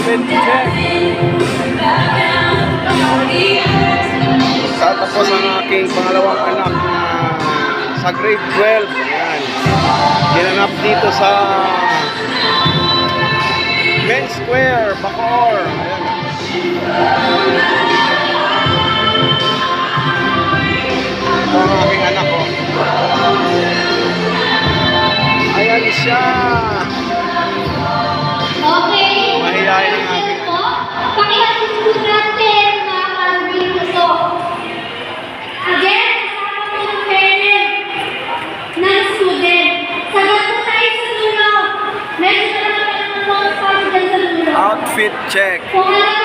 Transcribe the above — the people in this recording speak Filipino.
outfit check. Tapos ang aking pangalawang anak na sa grade 12. Ayan. Ginanap dito sa Main Square, Bacoor. Ayan. Ito ang aking anak ko. Ayan siya. Okay. Mahihayin ang aking anak. Pakihasin natin mga kambing ito. Again, kasama po ng parent ng student. Sagat po tayo sa dulo. Medyo na naman ang mga student sa dulo. Outfit check. Kung ano